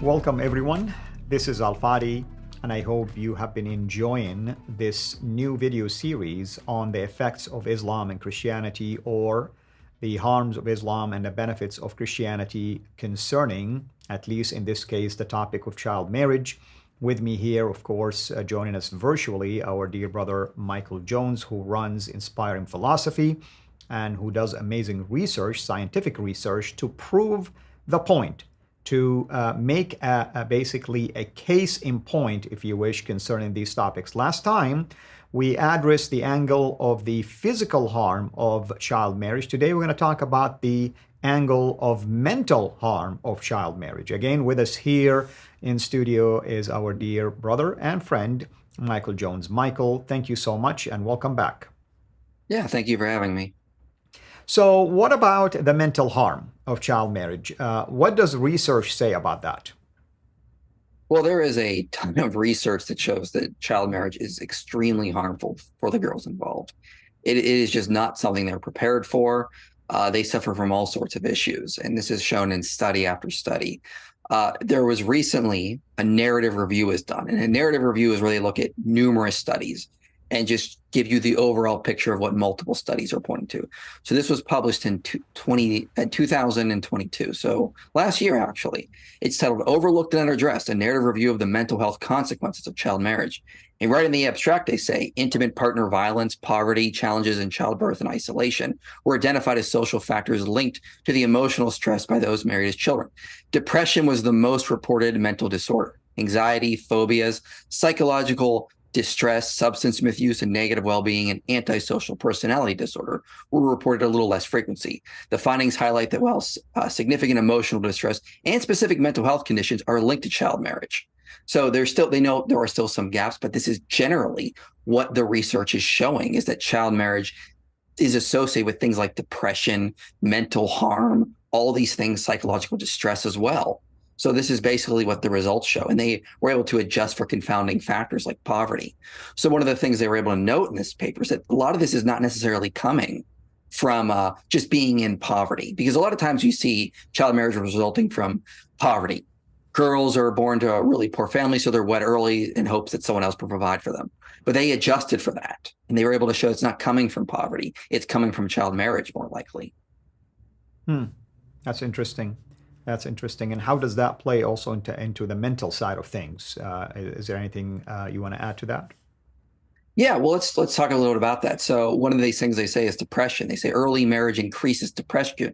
Welcome, everyone. This is Al Fadi, and I hope you have been enjoying this new video series on the effects of Islam and Christianity, or the harms of Islam and the benefits of Christianity concerning, at least in this case, the topic of child marriage. With me here, of course, joining us virtually, our dear brother Michael Jones, who runs Inspiring Philosophy and who does amazing research, scientific research, to prove the point, to make basically a case in point, if you wish, concerning these topics. Last time, we addressed the angle of the physical harm of child marriage. Today, we're going to talk about the angle of mental harm of child marriage. Again, with us here in studio is our dear brother and friend, Michael Jones. Michael, thank you so much and welcome back. Yeah, thank you for having me. So what about the mental harm of child marriage? What does research say about that? Well, there is a ton of research that shows that child marriage is extremely harmful for the girls involved. It is just not something they're prepared for. They suffer from all sorts of issues, and this is shown in study after study. There was recently a narrative review is done, and a narrative review is where they look at numerous studies and just give you the overall picture of what multiple studies are pointing to. So this was published in 2022. So last year, actually. It's titled Overlooked and Underaddressed, a narrative review of the mental health consequences of child marriage. And right in the abstract, they say intimate partner violence, poverty, challenges in childbirth, and isolation were identified as social factors linked to the emotional stress by those married as children. Depression was the most reported mental disorder. Anxiety, phobias, psychological distress, substance misuse, and negative well-being, and antisocial personality disorder were reported at a little less frequency. The findings highlight that while significant emotional distress and specific mental health conditions are linked to child marriage. So they know there are still some gaps, but this is generally what the research is showing, is that child marriage is associated with things like depression, mental harm, all these things, psychological distress as well. So this is basically what the results show. And they were able to adjust for confounding factors like poverty. So one of the things they were able to note in this paper is that a lot of this is not necessarily coming from just being in poverty, because a lot of times you see child marriage resulting from poverty. Girls are born to a really poor family, so they're wed early in hopes that someone else will provide for them. But they adjusted for that, and they were able to show it's not coming from poverty. It's coming from child marriage, more likely. That's interesting. That's interesting. And how does that play also into the mental side of things? Is there anything you want to add to that? Yeah, well, let's talk a little bit about that. So one of these things they say is depression. They say early marriage increases depression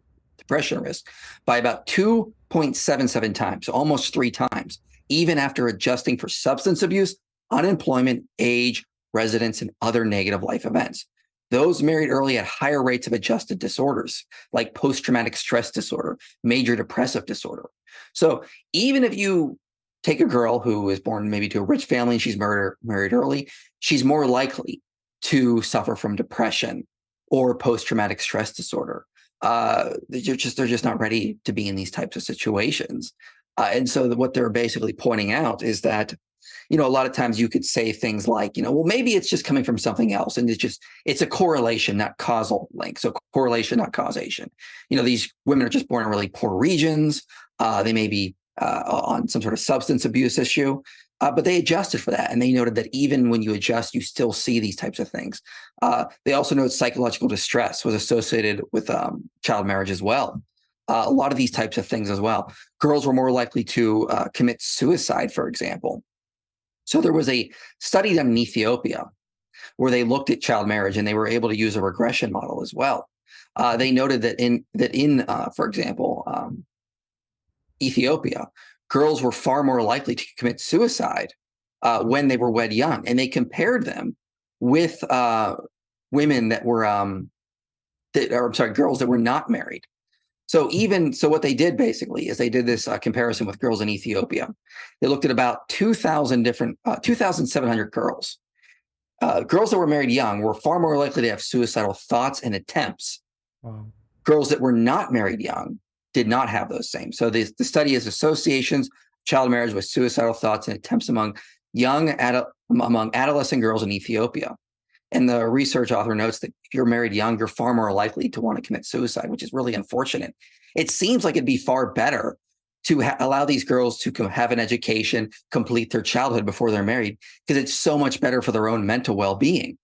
risk by about 2.77 times, so almost 3 times, even after adjusting for substance abuse, unemployment, age, residence, and other negative life events. Those married early had higher rates of adjusted disorders like post-traumatic stress disorder, major depressive disorder. So even if you take a girl who is born maybe to a rich family and she's married early, she's more likely to suffer from depression or post-traumatic stress disorder. They're just not ready to be in these types of situations. And so what they're basically pointing out is that, a lot of times you could say things like, well, maybe it's just coming from something else. And it's a correlation, not causal link. So correlation, not causation. These women are just born in really poor regions. They may be on some sort of substance abuse issue, but they adjusted for that. And they noted that even when you adjust, you still see these types of things. They also note psychological distress was associated with child marriage as well. A lot of these types of things as well. Girls were more likely to commit suicide, for example. So there was a study done in Ethiopia where they looked at child marriage, and they were able to use a regression model as well. They noted that for example, Ethiopia, girls were far more likely to commit suicide when they were wed young, and they compared them with women that were girls that were not married. So what they did basically is they did this comparison with girls in Ethiopia. They looked at about 2,700 girls. Girls that were married young were far more likely to have suicidal thoughts and attempts. Wow. Girls that were not married young did not have those same. So the study is associations of child marriage with suicidal thoughts and attempts among adolescent girls in Ethiopia. And the research author notes that if you're married young, you're far more likely to want to commit suicide, which is really unfortunate. It seems like it'd be far better to allow these girls to have an education, complete their childhood before they're married, because it's so much better for their own mental well-being.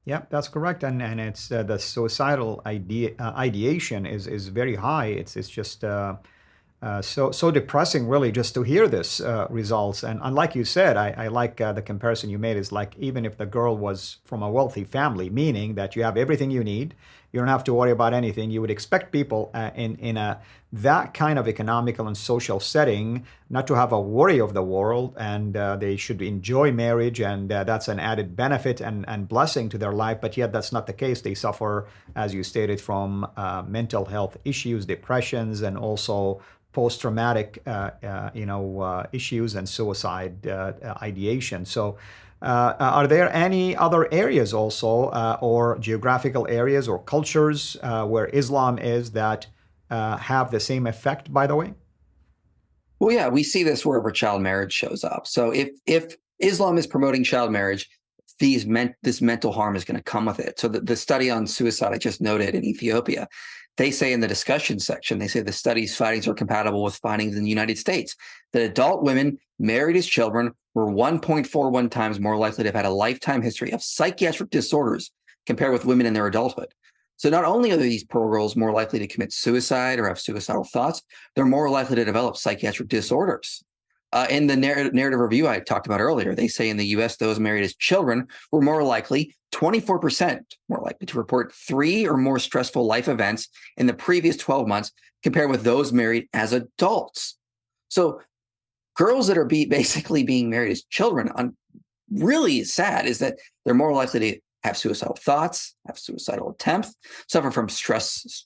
Yeah, that's correct, and it's the suicidal ideation is very high. It's just so depressing, really, just to hear this results. And like you said, I like the comparison you made. Is like, even if the girl was from a wealthy family, meaning that you have everything you need, you don't have to worry about anything. You would expect people in a that kind of economical and social setting not to have a worry of the world, and they should enjoy marriage, and that's an added benefit and blessing to their life. But yet that's not the case. They suffer, as you stated, from mental health issues, depressions, and also post-traumatic issues and suicide ideation. So are there any other areas also, or geographical areas or cultures where Islam is that have the same effect, by the way? Well, yeah, we see this wherever child marriage shows up. So if Islam is promoting child marriage, this mental harm is going to come with it. So the study on suicide I just noted in Ethiopia, they say in the discussion section, they say the study's findings are compatible with findings in the United States, that adult women married as children were 1.41 times more likely to have had a lifetime history of psychiatric disorders compared with women in their adulthood. So not only are these poor girls more likely to commit suicide or have suicidal thoughts, they're more likely to develop psychiatric disorders. In the narrative review I talked about earlier, they say in the US, those married as children were more likely, 24% more likely to report 3 or more stressful life events in the previous 12 months compared with those married as adults. So girls that are basically being married as children, really sad is that they're more likely to have suicidal thoughts, have suicidal attempts, suffer from stress,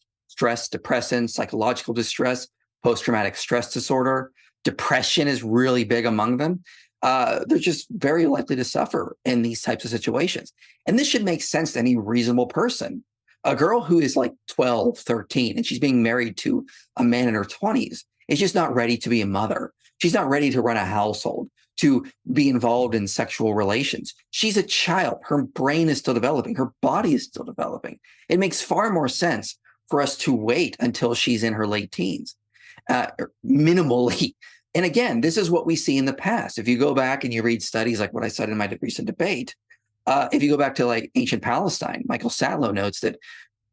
depression, psychological distress, post-traumatic stress disorder. Depression is really big among them. They're just very likely to suffer in these types of situations. And this should make sense to any reasonable person. A girl who is like 12, 13, and she's being married to a man in her 20s is just not ready to be a mother. She's not ready to run a household, to be involved in sexual relations. She's a child. Her brain is still developing. Her body is still developing. It makes far more sense for us to wait until she's in her late teens, minimally. And again, this is what we see in the past. If you go back and you read studies like what I cited in my recent debate, if you go back to like ancient Palestine, Michael Sadlow notes that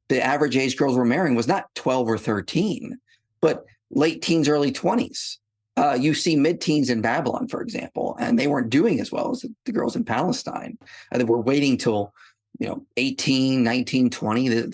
the average age girls were marrying was not 12 or 13, but late teens, early 20s. You see mid-teens in Babylon, for example, and they weren't doing as well as the girls in Palestine. They were waiting till 18, 19, 20.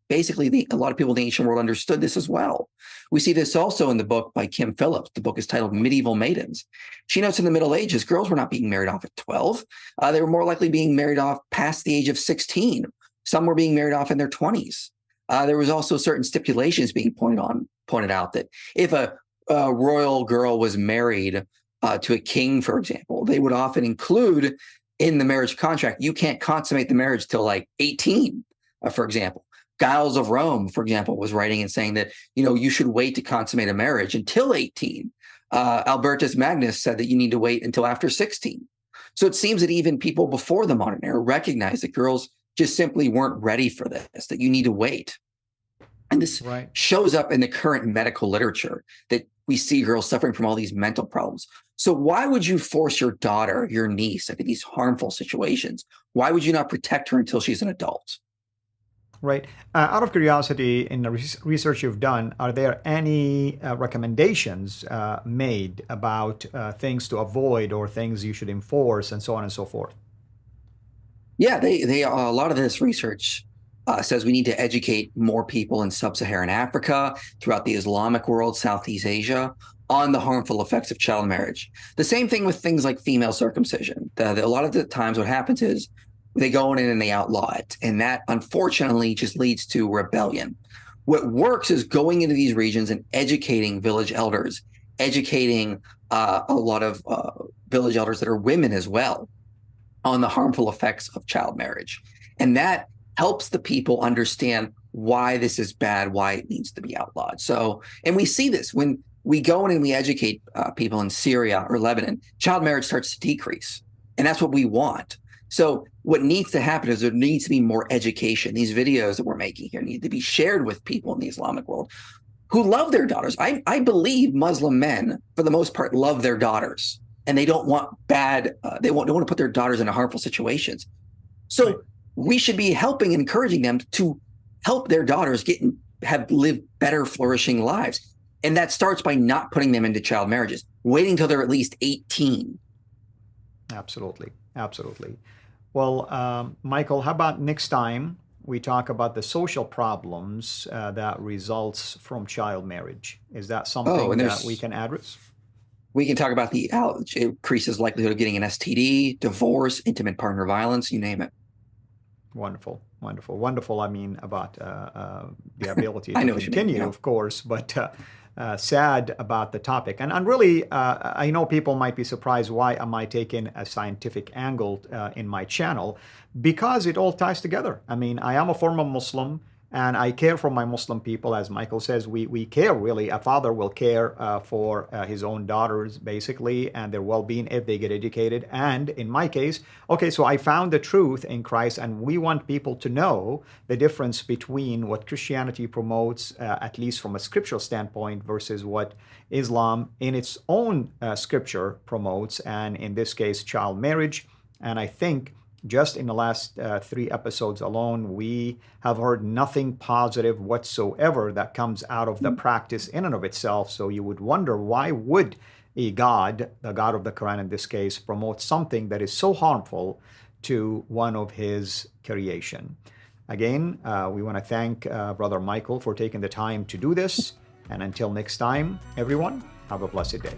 Basically, a lot of people in the ancient world understood this as well. We see this also in the book by Kim Phillips. The book is titled Medieval Maidens. She notes in the Middle Ages, girls were not being married off at 12. They were more likely being married off past the age of 16. Some were being married off in their 20s. There was also certain stipulations being pointed out that if a royal girl was married to a king, for example, they would often include in the marriage contract, you can't consummate the marriage till like 18, for example. Giles of Rome, for example, was writing and saying that, you should wait to consummate a marriage until 18. Albertus Magnus said that you need to wait until after 16. So it seems that even people before the modern era recognized that girls just simply weren't ready for this, that you need to wait. And this shows up in the current medical literature, that we see girls suffering from all these mental problems. So why would you force your daughter, your niece, into these harmful situations? Why would you not protect her until she's an adult? Right. Out of curiosity, in the research you've done, are there any recommendations made about things to avoid or things you should enforce and so on and so forth? Yeah, they a lot of this research says we need to educate more people in sub-Saharan Africa, throughout the Islamic world, Southeast Asia, on the harmful effects of child marriage. The same thing with things like female circumcision. A lot of the times what happens is they go in and they outlaw it. And that, unfortunately, just leads to rebellion. What works is going into these regions and educating village elders, educating a lot of village elders that are women as well, on the harmful effects of child marriage. And that helps the people understand why this is bad, why it needs to be outlawed. So, and we see this when we go in and we educate people in Syria or Lebanon, child marriage starts to decrease. And that's what we want. So what needs to happen is there needs to be more education. These videos that we're making here need to be shared with people in the Islamic world. who love their daughters. I believe Muslim men, for the most part, love their daughters, and they don't want don't want to put their daughters in harmful situations. So Right. we should be helping, encouraging them to help their daughters live better, flourishing lives. And that starts by not putting them into child marriages, waiting until they're at least 18. Absolutely. Absolutely. Well, Michael, how about next time we talk about the social problems that results from child marriage? Is that something And that we can address? we can talk about it increases likelihood of getting an STD, divorce, intimate partner violence, you name it. Wonderful, wonderful, wonderful. I mean, about the ability I to know what you mean, continue, yeah. of course, but sad about the topic. And really, I know people might be surprised, why am I taking a scientific angle in my channel? Because it all ties together. I mean, I am a former Muslim, and I care for my Muslim people. As Michael says, we care, really. A father will care for his own daughters, basically, and their well-being if they get educated. And in my case, okay, so I found the truth in Christ, and we want people to know the difference between what Christianity promotes, at least from a scriptural standpoint, versus what Islam in its own scripture promotes, and in this case, child marriage. And I think just in the last 3 episodes alone, we have heard nothing positive whatsoever that comes out of the practice in and of itself. So you would wonder, why would a God, the God of the Quran in this case, promote something that is so harmful to one of his creation? Again, we want to thank Brother Michael for taking the time to do this. And until next time, everyone, have a blessed day.